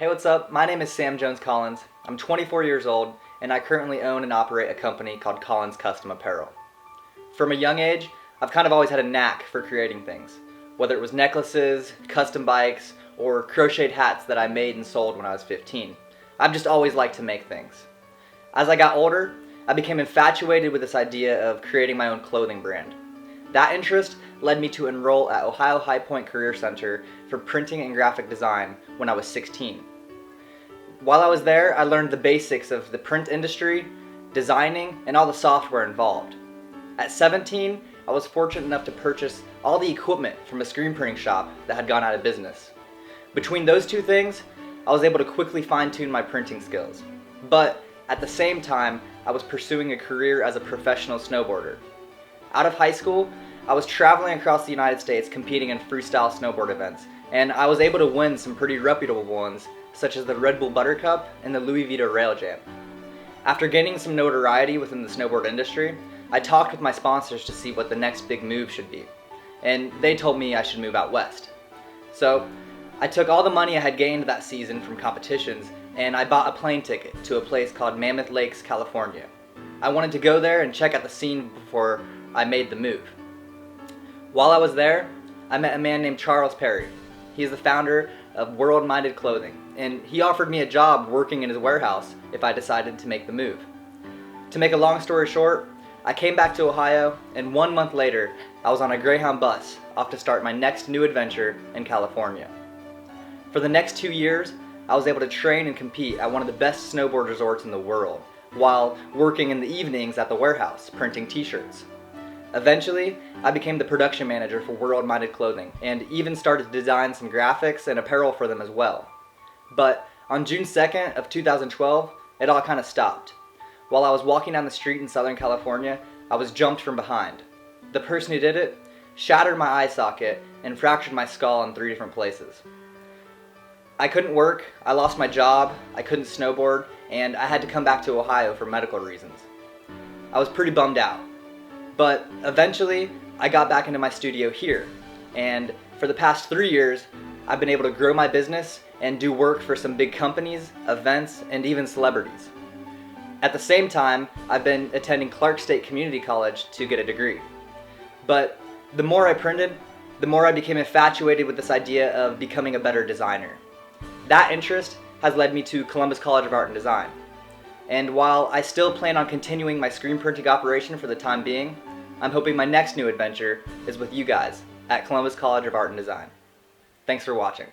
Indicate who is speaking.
Speaker 1: Hey, what's up? My name is Sam Jones Collins. I'm 24 years old, and I currently own and operate a company called Collins Custom Apparel. From a young age, I've kind of always had a knack for creating things, whether it was necklaces, custom bikes, or crocheted hats that I made and sold when I was 15. I've just always liked to make things. As I got older, I became infatuated with this idea of creating my own clothing brand. That interest led me to enroll at Ohio High Point Career Center for printing and graphic design when I was 16. While I was there, I learned the basics of the print industry, designing, and all the software involved. At 17, I was fortunate enough to purchase all the equipment from a screen printing shop that had gone out of business. Between those two things, I was able to quickly fine-tune my printing skills. But at the same time, I was pursuing a career as a professional snowboarder. Out of high school, I was traveling across the United States competing in freestyle snowboard events, and I was able to win some pretty reputable ones, such as the Red Bull Buttercup and the Louis Vuitton Rail Jam. After gaining some notoriety within the snowboard industry, I talked with my sponsors to see what the next big move should be, and they told me I should move out west. So I took all the money I had gained that season from competitions and I bought a plane ticket to a place called Mammoth Lakes, California. I wanted to go there and check out the scene before I made the move. While I was there, I met a man named Charles Perry. He is the founder of World Minded Clothing, and he offered me a job working in his warehouse if I decided to make the move. To make a long story short, I came back to Ohio, and 1 month later, I was on a Greyhound bus off to start my next new adventure in California. For the next 2 years, I was able to train and compete at one of the best snowboard resorts in the world, while working in the evenings at the warehouse, printing t-shirts. Eventually, I became the production manager for World Minded Clothing and even started to design some graphics and apparel for them as well. But on June 2nd of 2012, it all kind of stopped. While I was walking down the street in Southern California, I was jumped from behind. The person who did it shattered my eye socket and fractured my skull in 3 different places. I couldn't work, I lost my job, I couldn't snowboard, and I had to come back to Ohio for medical reasons. I was pretty bummed out. But eventually, I got back into my studio here, and for the past 3 years, I've been able to grow my business and do work for some big companies, events, and even celebrities. At the same time, I've been attending Clark State Community College to get a degree. But the more I printed, the more I became infatuated with this idea of becoming a better designer. That interest has led me to Columbus College of Art and Design. And while I still plan on continuing my screen printing operation for the time being, I'm hoping my next new adventure is with you guys at Columbus College of Art and Design. Thanks for watching.